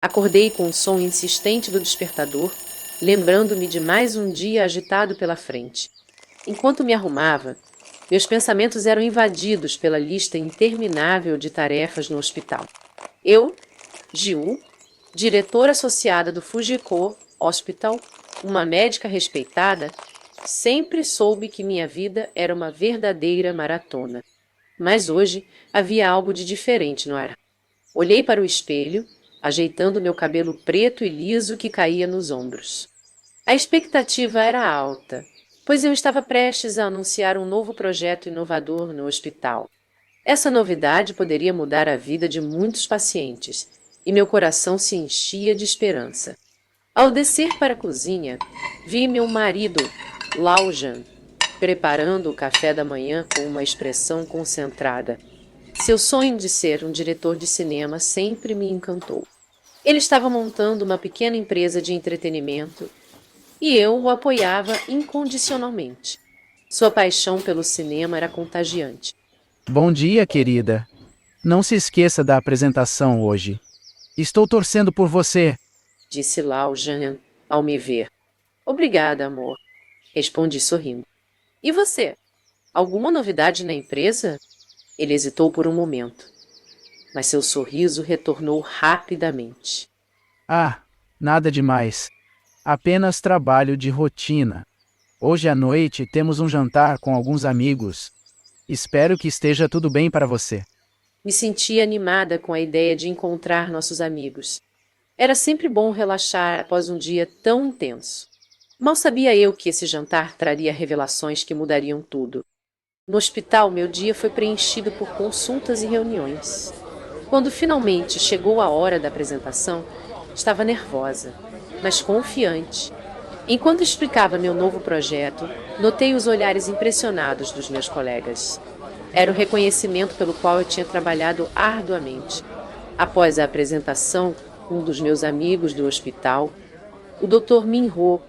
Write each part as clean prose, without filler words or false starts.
Acordei com o som insistente do despertador, lembrando-me de mais um dia agitado pela frente. Enquanto me arrumava, meus pensamentos eram invadidos pela lista interminável de tarefas no hospital. Eu, Jiu, diretora associada do Fujiko Hospital, uma médica respeitada, sempre soube que minha vida era uma verdadeira maratona. Mas hoje havia algo de diferente no ar. Olhei para o espelho, ajeitando meu cabelo preto e liso que caía nos ombros. A expectativa era alta, pois eu estava prestes a anunciar um novo projeto inovador no hospital. Essa novidade poderia mudar a vida de muitos pacientes, e meu coração se enchia de esperança. Ao descer para a cozinha, vi meu marido, Laujan, preparando o café da manhã com uma expressão concentrada. Seu sonho de ser um diretor de cinema sempre me encantou. Ele estava montando uma pequena empresa de entretenimento e eu o apoiava incondicionalmente. Sua paixão pelo cinema era contagiante. Bom dia, querida. Não se esqueça da apresentação hoje. Estou torcendo por você. Disse Lao Jean ao me ver. Obrigada, amor. Respondi sorrindo. E você? Alguma novidade na empresa? Ele hesitou por um momento, mas seu sorriso retornou rapidamente. Ah, nada demais. Apenas trabalho de rotina. Hoje à noite temos um jantar com alguns amigos. Espero que esteja tudo bem para você. Me sentia animada com a ideia de encontrar nossos amigos. Era sempre bom relaxar após um dia tão intenso. Mal sabia eu que esse jantar traria revelações que mudariam tudo. No hospital, meu dia foi preenchido por consultas e reuniões. Quando finalmente chegou a hora da apresentação, estava nervosa, mas confiante. Enquanto explicava meu novo projeto, notei os olhares impressionados dos meus colegas. Era o reconhecimento pelo qual eu tinha trabalhado arduamente. Após a apresentação, um dos meus amigos do hospital, o Dr. Minho,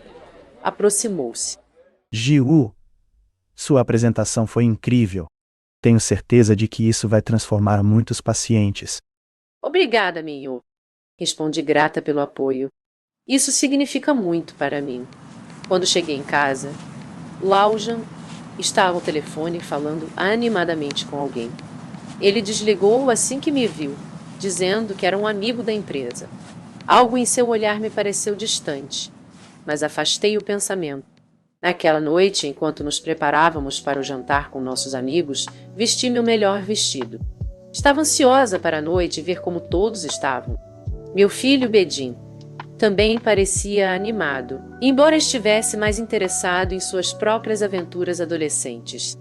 aproximou-se. Jiu, sua apresentação foi incrível. Tenho certeza de que isso vai transformar muitos pacientes. Obrigada, Minho. Respondi grata pelo apoio. Isso significa muito para mim. Quando cheguei em casa, Laujan estava ao telefone falando animadamente com alguém. Ele desligou assim que me viu, dizendo que era um amigo da empresa. Algo em seu olhar me pareceu distante, mas afastei o pensamento. Naquela noite, enquanto nos preparávamos para o jantar com nossos amigos, vesti meu melhor vestido. Estava ansiosa para a noite e ver como todos estavam. Meu filho Bedin também parecia animado, embora estivesse mais interessado em suas próprias aventuras adolescentes.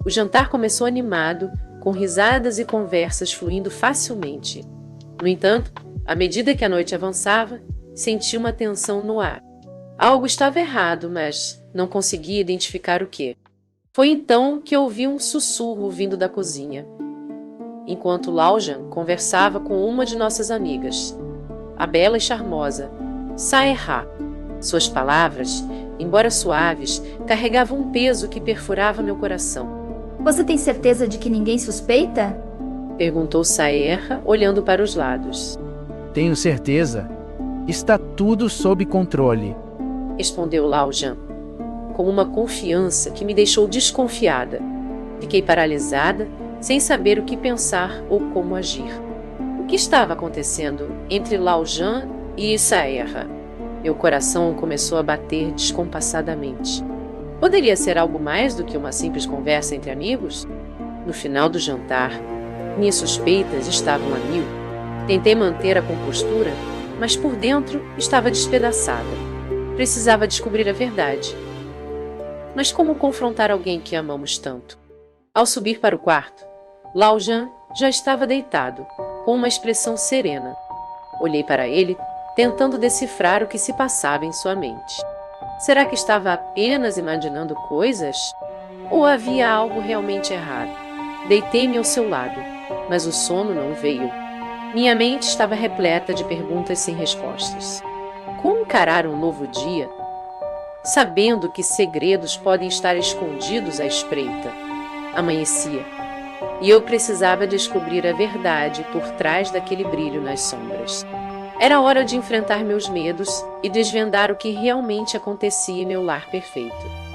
O jantar começou animado, com risadas e conversas fluindo facilmente. No entanto, à medida que a noite avançava, senti uma tensão no ar. Algo estava errado, mas não conseguia identificar o que. Foi então que ouvi um sussurro vindo da cozinha, enquanto Laujan conversava com uma de nossas amigas, a bela e charmosa Saeha. Suas palavras, embora suaves, carregavam um peso que perfurava meu coração. Você tem certeza de que ninguém suspeita? Perguntou Saeha, olhando para os lados. Tenho certeza. Está tudo sob controle. Respondeu Laujan, com uma confiança que me deixou desconfiada. Fiquei paralisada, sem saber o que pensar ou como agir. O que estava acontecendo entre Laujan e Saeha? Meu coração começou a bater descompassadamente. Poderia ser algo mais do que uma simples conversa entre amigos? No final do jantar, minhas suspeitas estavam a mil. Tentei manter a compostura, mas por dentro estava despedaçada. Precisava descobrir a verdade. Mas como confrontar alguém que amamos tanto? Ao subir para o quarto, Laujan já estava deitado, com uma expressão serena. Olhei para ele, tentando decifrar o que se passava em sua mente. Será que estava apenas imaginando coisas? Ou havia algo realmente errado? Deitei-me ao seu lado, mas o sono não veio. Minha mente estava repleta de perguntas sem respostas. Como encarar um novo dia, sabendo que segredos podem estar escondidos à espreita? Amanhecia, e eu precisava descobrir a verdade por trás daquele brilho nas sombras. Era hora de enfrentar meus medos e desvendar o que realmente acontecia em meu lar perfeito.